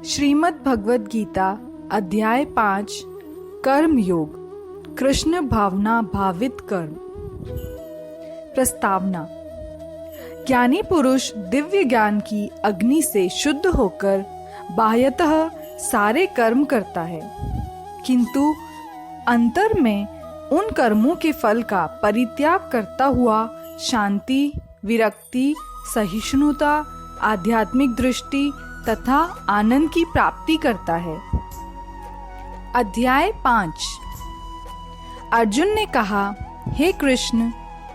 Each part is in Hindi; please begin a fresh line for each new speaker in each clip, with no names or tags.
श्रीमद् भगवद गीता अध्याय 5 कर्म योग कृष्ण भावना भावित कर्म। प्रस्तावना। ज्ञानी पुरुष दिव्य ज्ञान की अग्नि से शुद्ध होकर बाह्यतः सारे कर्म करता है, किंतु अंतर में उन कर्मों के फल का परित्याग करता हुआ शांति, विरक्ति, सहिष्णुता, आध्यात्मिक दृष्टि तथा आनंद की प्राप्ति करता है। अध्याय 5। अर्जुन ने कहा, हे कृष्ण,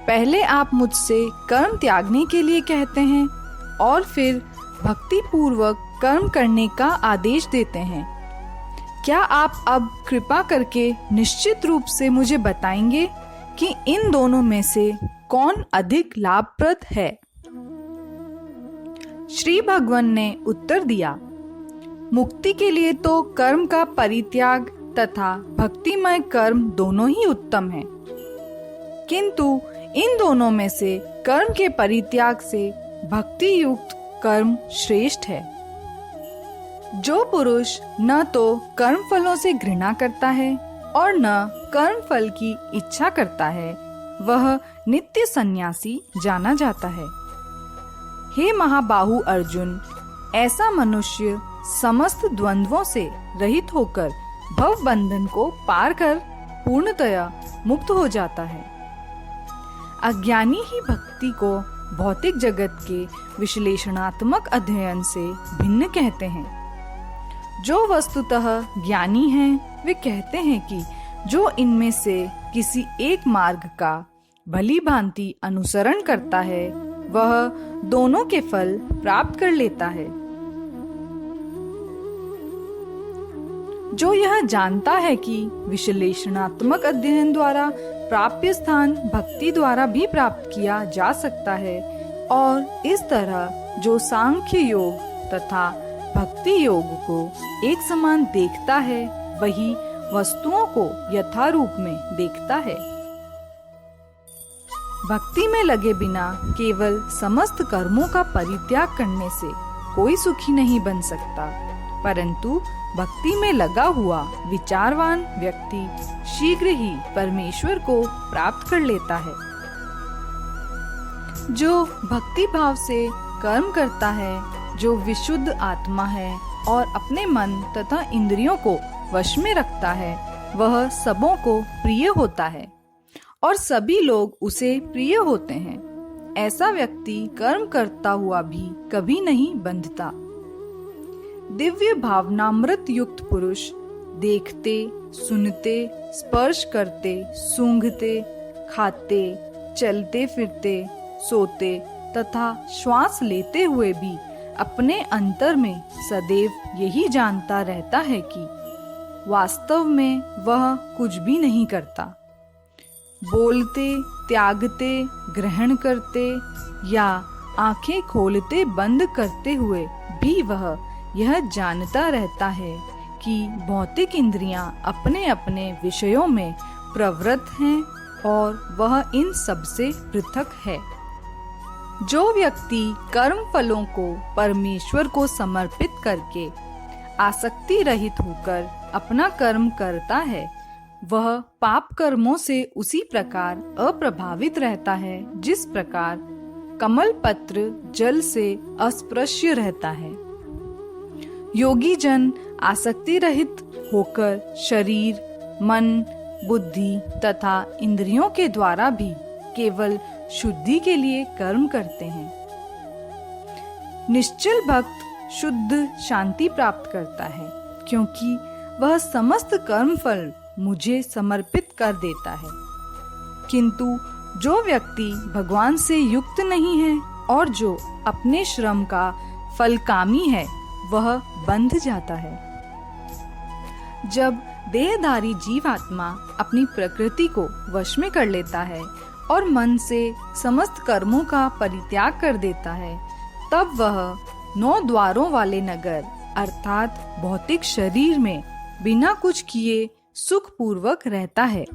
पहले आप मुझसे कर्म त्यागने के लिए कहते हैं और फिर भक्ति पूर्वक कर्म करने का आदेश देते हैं। क्या आप अब कृपा करके निश्चित रूप से मुझे बताएंगे कि इन दोनों में से कौन अधिक लाभप्रद है? श्री भगवान ने उत्तर दिया, मुक्ति के लिए तो कर्म का परित्याग तथा भक्तिमय कर्म दोनों ही उत्तम हैं, किंतु इन दोनों में से कर्म के परित्याग से भक्ति युक्त कर्म श्रेष्ठ है। जो पुरुष न तो कर्म फलों से घृणा करता है और न कर्म फल की इच्छा करता है, वह नित्य सन्यासी जाना जाता है। हे महाबाहु अर्जुन, ऐसा मनुष्य समस्त द्वंद्वों से रहित होकर भव बंधन को पार कर पूर्णतया मुक्त हो जाता है। अज्ञानी ही भक्ति को भौतिक जगत के विश्लेषणात्मक अध्ययन से भिन्न कहते हैं। जो वस्तुतः ज्ञानी हैं, वे कहते हैं कि जो इनमें से किसी एक मार्ग का भली भांति अनुसरण करता है, वह दोनों के फल प्राप्त कर लेता है। जो यह जानता है कि विश्लेषणात्मक अध्ययन द्वारा प्राप्य स्थान भक्ति द्वारा भी प्राप्त किया जा सकता है, और इस तरह जो सांख्य योग तथा भक्ति योग को एक समान देखता है, वही वस्तुओं को यथारूप में देखता है। भक्ति में लगे बिना केवल समस्त कर्मों का परित्याग करने से कोई सुखी नहीं बन सकता, परंतु भक्ति में लगा हुआ विचारवान व्यक्ति शीघ्र ही परमेश्वर को प्राप्त कर लेता है। जो भक्ति भाव से कर्म करता है, जो विशुद्ध आत्मा है और अपने मन तथा इंद्रियों को वश में रखता है, वह सबों को प्रिय होता है और सभी लोग उसे प्रिय होते हैं। ऐसा व्यक्ति कर्म करता हुआ भी कभी नहीं बंधता। दिव्य भावनामृत युक्त पुरुष देखते, सुनते, स्पर्श करते, सूंघते, खाते, चलते फिरते, सोते तथा श्वास लेते हुए भी अपने अंतर में सदैव यही जानता रहता है कि वास्तव में वह कुछ भी नहीं करता। बोलते, त्यागते, ग्रहण करते या आंखें खोलते बंद करते हुए भी वह यह जानता रहता है कि भौतिक इंद्रियां अपने अपने विषयों में प्रवृत्त हैं और वह इन सब से पृथक है। जो व्यक्ति कर्म फलों को परमेश्वर को समर्पित करके आसक्ति रहित होकर अपना कर्म करता है, वह पाप कर्मों से उसी प्रकार अप्रभावित रहता है जिस प्रकार कमल पत्र जल से अस्पृश्य रहता है। योगी जन आसक्ति रहित होकर शरीर, मन, बुद्धि तथा इंद्रियों के द्वारा भी केवल शुद्धि के लिए कर्म करते हैं। निश्चल भक्त शुद्ध शांति प्राप्त करता है, क्योंकि वह समस्त कर्म फल मुझे समर्पित कर देता है। किंतु जो व्यक्ति भगवान से युक्त नहीं है और जो अपने श्रम का फलकामी है, वह बंध जाता है। जब देहधारी जीवात्मा अपनी प्रकृति को वश में कर लेता है और मन से समस्त कर्मों का परित्याग कर देता है, तब वह 9 द्वारों वाले नगर अर्थात भौतिक शरीर में बिना कुछ किए सुख पूर्वक रहता है।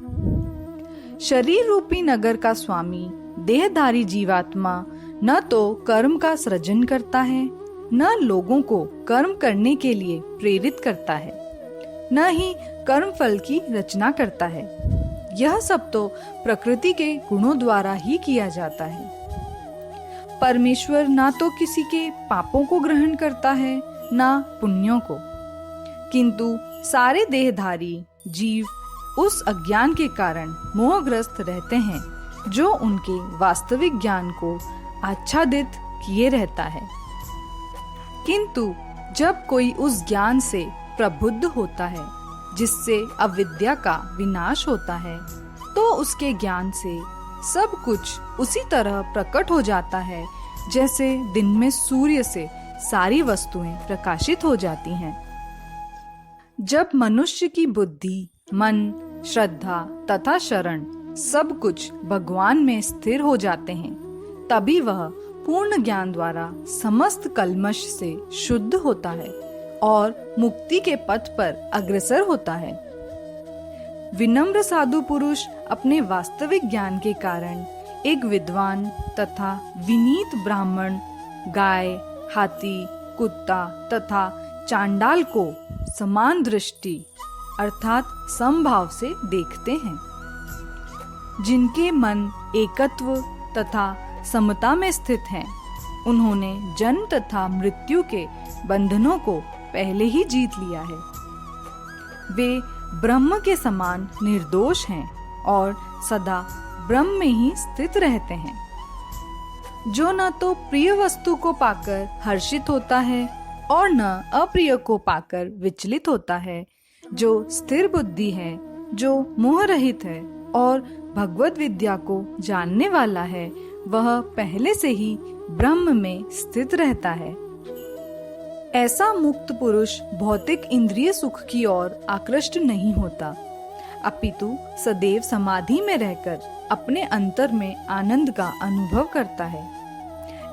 शरीर रूपी नगर का स्वामी देहधारी जीवात्मा न तो कर्म का सृजन करता है, न लोगों को कर्म करने के लिए प्रेरित करता है, न ही कर्म फल की रचना करता है। यह सब तो प्रकृति के गुणों द्वारा ही किया जाता है। परमेश्वर ना तो किसी के पापों को ग्रहण करता है, ना पुण्यों को, किंतु सारे देहधारी जीव उस अज्ञान के कारण मोहग्रस्त रहते हैं जो उनके वास्तविक ज्ञान को आच्छादित किए रहता है। किंतु जब कोई उस ज्ञान से प्रबुद्ध होता है जिससे अविद्या का विनाश होता है, तो उसके ज्ञान से सब कुछ उसी तरह प्रकट हो जाता है जैसे दिन में सूर्य से सारी वस्तुएं प्रकाशित हो जाती हैं। जब मनुष्य की बुद्धि, मन, श्रद्धा तथा शरण सब कुछ भगवान में स्थिर हो जाते हैं, तभी वह पूर्ण ज्ञान द्वारा समस्त कल्मश से शुद्ध होता है और मुक्ति के पथ पर अग्रसर होता है। विनम्र साधु पुरुष अपने वास्तविक ज्ञान के कारण एक विद्वान तथा विनीत ब्राह्मण, गाय, हाथी, कुत्ता तथा चांडाल को समान दृष्टि अर्थात समभाव से देखते हैं। जिनके मन एकत्व तथा समता में स्थित हैं, उन्होंने जन्म तथा मृत्यु के बंधनों को पहले ही जीत लिया है। वे ब्रह्म के समान निर्दोष हैं और सदा ब्रह्म में ही स्थित रहते हैं। जो न तो प्रिय वस्तु को पाकर हर्षित होता है और न अप्रिय को पाकर विचलित होता है, जो स्थिर बुद्धि है, जो मोह रहित है और भगवद विद्या को जानने वाला है, वह पहले से ही ब्रह्म में स्थित रहता है। ऐसा मुक्त पुरुष भौतिक इंद्रिय सुख की ओर आकृष्ट नहीं होता, अपितु सदैव समाधि में रहकर अपने अंतर में आनंद का अनुभव करता है।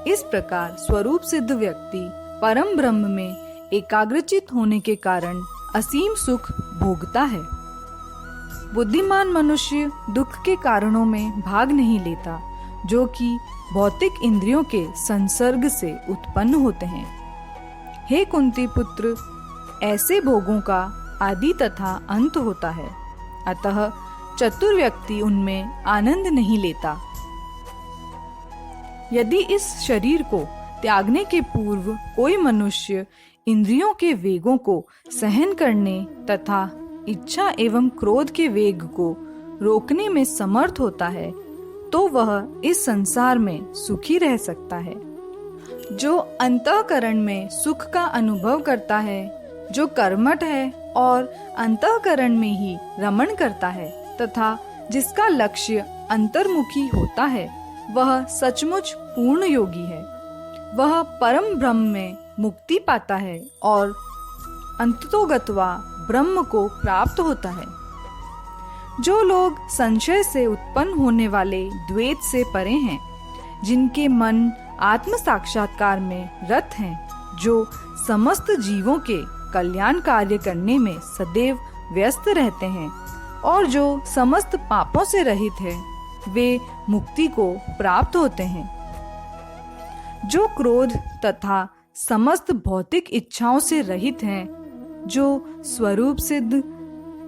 इस प्रकार स्वरूप सिद्ध व्यक्ति परम ब्रह्म में एकाग्रचित होने के कारण असीम सुख भोगता है। बुद्धिमान मनुष्य दुख के कारणों में भाग नहीं लेता, जो कि भौतिक इंद्रियों के संसर्ग से उत्पन्न होते हैं। हे कुंती पुत्र, ऐसे भोगों का आदि तथा अंत होता है, अतः चतुर व्यक्ति उनमें आनंद नहीं लेता। यदि इस शरीर को त्यागने के पूर्व कोई मनुष्य इंद्रियों के वेगों को सहन करने तथा इच्छा एवं क्रोध के वेग को रोकने में समर्थ होता है, तो वह इस संसार में सुखी रह सकता है। जो अंतःकरण में सुख का अनुभव करता है, जो कर्मठ है और अंतःकरण में ही रमण करता है तथा जिसका लक्ष्य अंतर्मुखी होता है, वह सचमुच पूर्ण योगी है। वह परम ब्रह्म में मुक्ति पाता है और अंततोगत्वा ब्रह्म को प्राप्त होता है। जो लोग संशय से उत्पन्न होने वाले द्वैत से परे हैं, जिनके मन आत्म साक्षात्कार में रत हैं, जो समस्त जीवों के कल्याण कार्य करने में सदैव व्यस्त रहते हैं और जो समस्त पापों से रहित है, वे मुक्ति को प्राप्त होते हैं। जो क्रोध तथा समस्त भौतिक इच्छाओं से रहित हैं, जो स्वरूप सिद्ध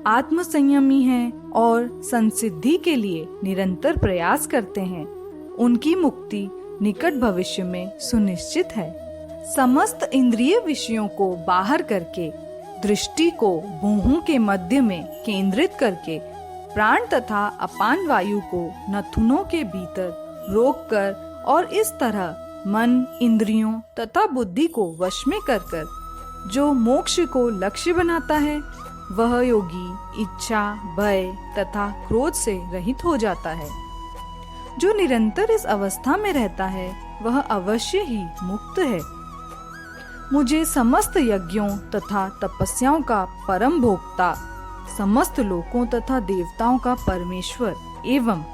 आत्म संयमी हैं और संसिद्धि के लिए निरंतर प्रयास करते हैं, उनकी मुक्ति निकट भविष्य में सुनिश्चित है। समस्त इंद्रिय विषयों को बाहर करके, दृष्टि को भौहों के मध्य में केंद्रित करके, प्राण तथा अपान वायु को नथुनों के भीतर रोककर और इस तरह मन, इंद्रियों तथा बुद्धि को वश में कर जो मोक्ष को लक्ष्य बनाता है, वह योगी इच्छा, भय तथा क्रोध से रहित हो जाता है। जो निरंतर इस अवस्था में रहता है, वह अवश्य ही मुक्त है। मुझे समस्त यज्ञों तथा तपस्याओं का परम भोक्ता, समस्त लोकों तथा देवताओं का परमेश्वर एवं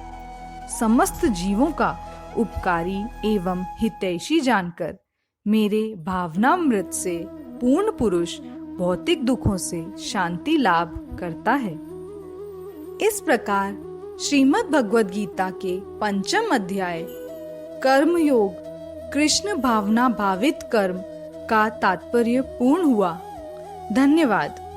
समस्त जीवों का उपकारी एवं हितैषी जानकर मेरे भावनामृत से पूर्ण पुरुष भौतिक दुखों से शांति लाभ करता है। इस प्रकार श्रीमद् भगवद गीता के 5वें अध्याय कर्म योग, कृष्ण भावना भावित कर्म का तात्पर्य पूर्ण हुआ। धन्यवाद।